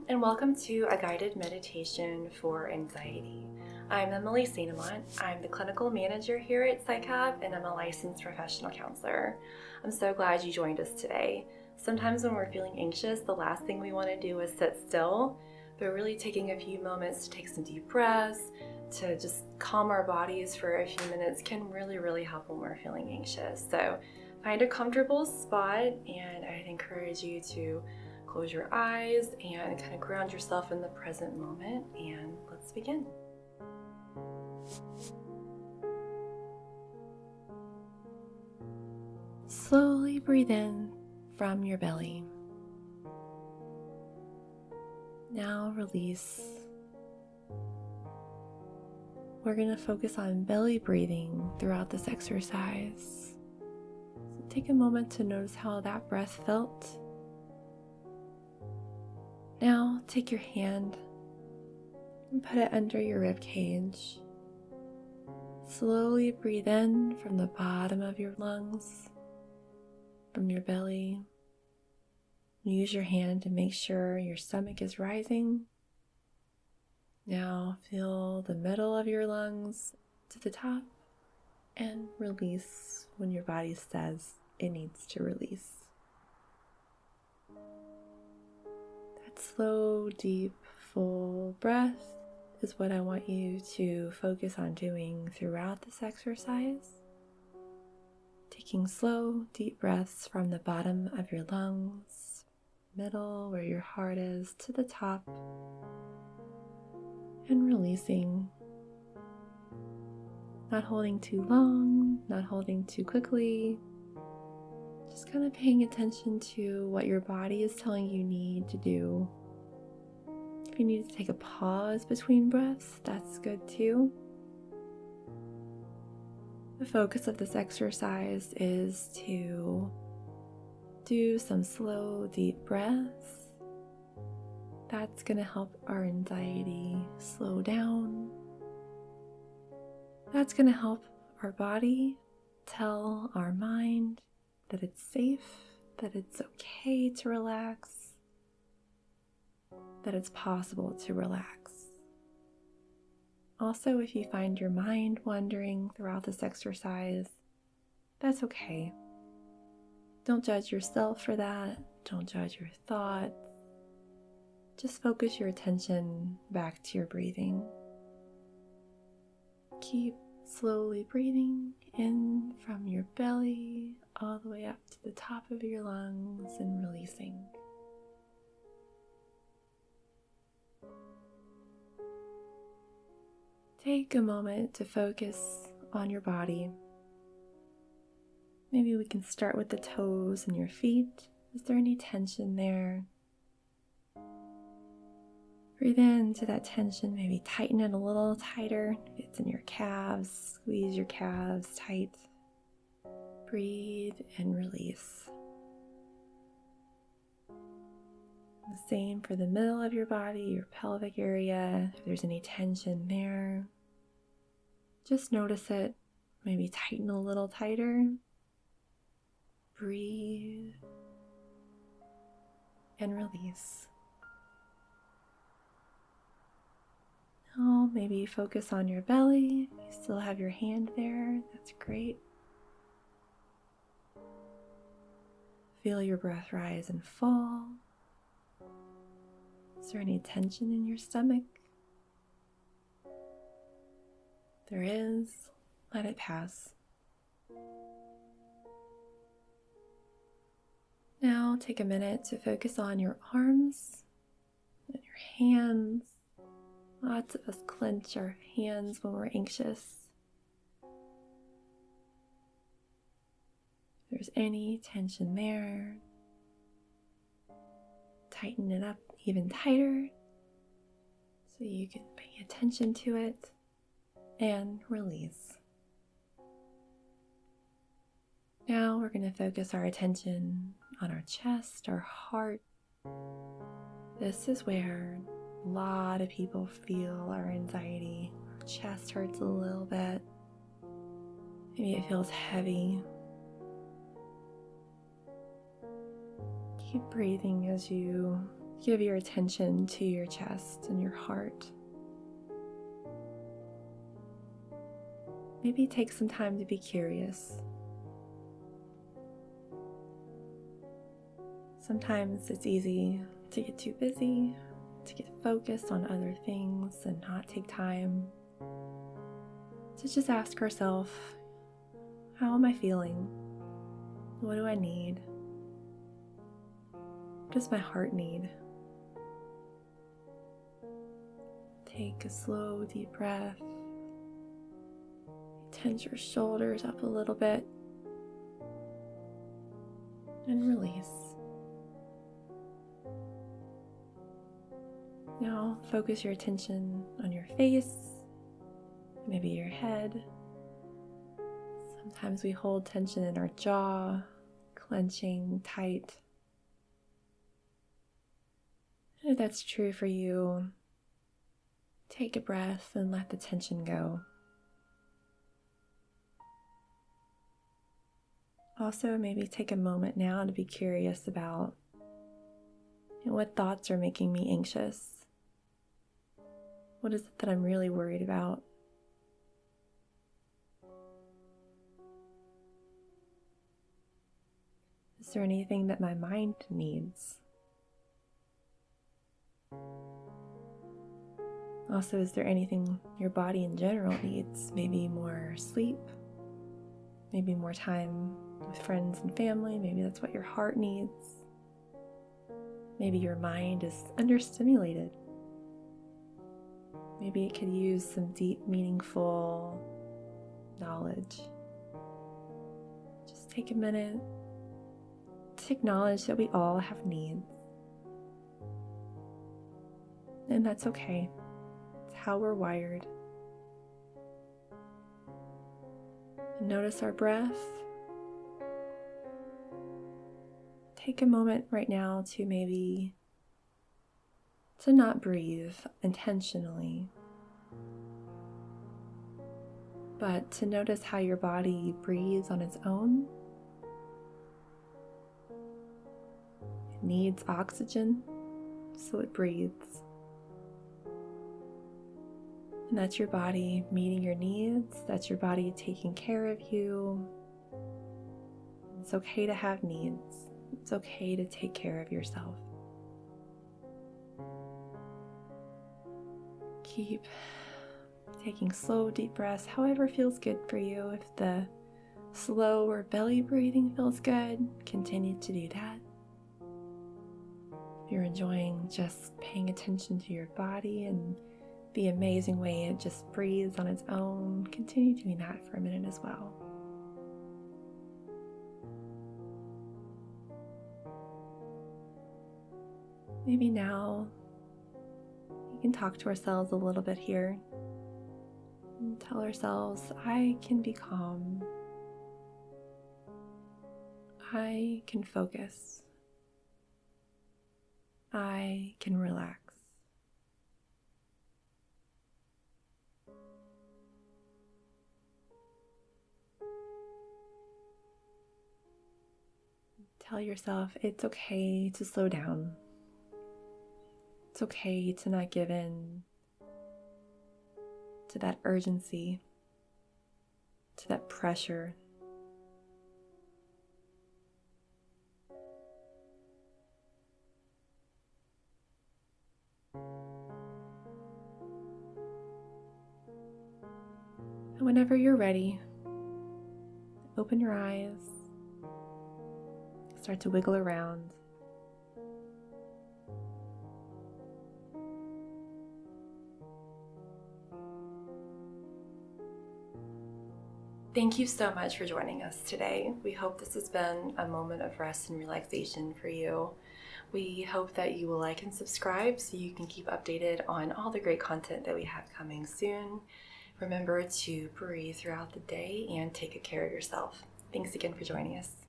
and welcome to a guided meditation for anxiety. I'm Emily Amant. I'm the clinical manager here at Psych Hub, and I'm a licensed professional counselor. I'm so glad you joined us today. Sometimes when we're feeling anxious, the last thing we want to do is sit still, but really taking a few moments to take some deep breaths, to just calm our bodies for a few minutes can really help when we're feeling anxious. So find a comfortable spot, and I'd encourage you to close your eyes and kind of ground yourself in the present moment, and let's begin. Slowly breathe in from your belly. Now release. We're going to focus on belly breathing throughout this exercise. So take a moment to notice how that breath felt. Now take your hand and put it under your rib cage. Slowly breathe in from the bottom of your lungs, from your belly. Use your hand to make sure your stomach is rising. Now feel the middle of your lungs to the top and release when your body says it needs to release. That slow, deep, full breath is what I want you to focus on doing throughout this exercise. Taking slow, deep breaths from the bottom of your lungs, middle where your heart is, to the top, and releasing. Not holding too long, not holding too quickly. Just kind of paying attention to what your body is telling you need to do. If you need to take a pause between breaths, that's good too. The focus of this exercise is to do some slow, deep breaths. That's going to help our anxiety slow down. That's going to help our body tell our mind that it's safe, that it's okay to relax, that it's possible to relax. Also, if you find your mind wandering throughout this exercise, that's okay. Don't judge yourself for that. Don't judge your thoughts. Just focus your attention back to your breathing. Keep slowly breathing in from your belly all the way up to the top of your lungs and releasing. Take a moment to focus on your body. Maybe we can start with the toes and your feet. Is there any tension there? Breathe into that tension, maybe tighten it a little tighter. If it's in your calves, squeeze your calves tight. Breathe and release. The same for the middle of your body, your pelvic area. If there's any tension there, just notice it. Maybe tighten a little tighter. Breathe and release. Now maybe focus on your belly. You still have your hand there. That's great. Feel your breath rise and fall. Is there any tension in your stomach? If there is, let it pass. Now take a minute to focus on your arms and your hands. Lots of us clench our hands when we're anxious. If there's any tension there, tighten it up even tighter so you can pay attention to it and release. Now we're going to focus our attention on our chest, our heart. This is where a lot of people feel our anxiety. Our chest hurts a little bit. Maybe it feels heavy. Keep breathing as you Give your attention to your chest and your heart. Maybe take some time to be curious. Sometimes it's easy to get too busy, to get focused on other things and not take time to just ask ourselves, how am I feeling? What do I need? What does my heart need? Take a slow, deep breath. Tense your shoulders up a little bit and release. Now focus your attention on your face, maybe your head. Sometimes we hold tension in our jaw, clenching tight. And if that's true for you, take a breath and let the tension go. Also, maybe take a moment now to be curious about what thoughts are making me anxious. What is it that I'm really worried about? Is there anything that my mind needs? Also, is there anything your body in general needs? Maybe more sleep, maybe more time with friends and family. Maybe that's what your heart needs. Maybe your mind is understimulated. Maybe it could use some deep, meaningful knowledge. Just take a minute to acknowledge that we all have needs. And that's okay. It's how we're wired. And notice our breath. Take a moment right now to not breathe intentionally, but to notice how your body breathes on its own. It needs oxygen, so it breathes. And that's your body meeting your needs. That's your body taking care of you. It's okay to have needs. It's okay to take care of yourself. Keep taking slow, deep breaths, however feels good for you. If the slow or belly breathing feels good, continue to do that. If you're enjoying just paying attention to your body and the amazing way it just breathes on its own, continue doing that for a minute as well. Maybe now we can talk to ourselves a little bit here and tell ourselves, I can be calm. I can focus. I can relax. Tell yourself it's okay to slow down. It's okay to not give in to that urgency, to that pressure. And whenever you're ready, open your eyes, start to wiggle around. Thank you so much for joining us today. We hope this has been a moment of rest and relaxation for you. We hope that you will like and subscribe so you can keep updated on all the great content that we have coming soon. Remember to breathe throughout the day and take good care of yourself. Thanks again for joining us.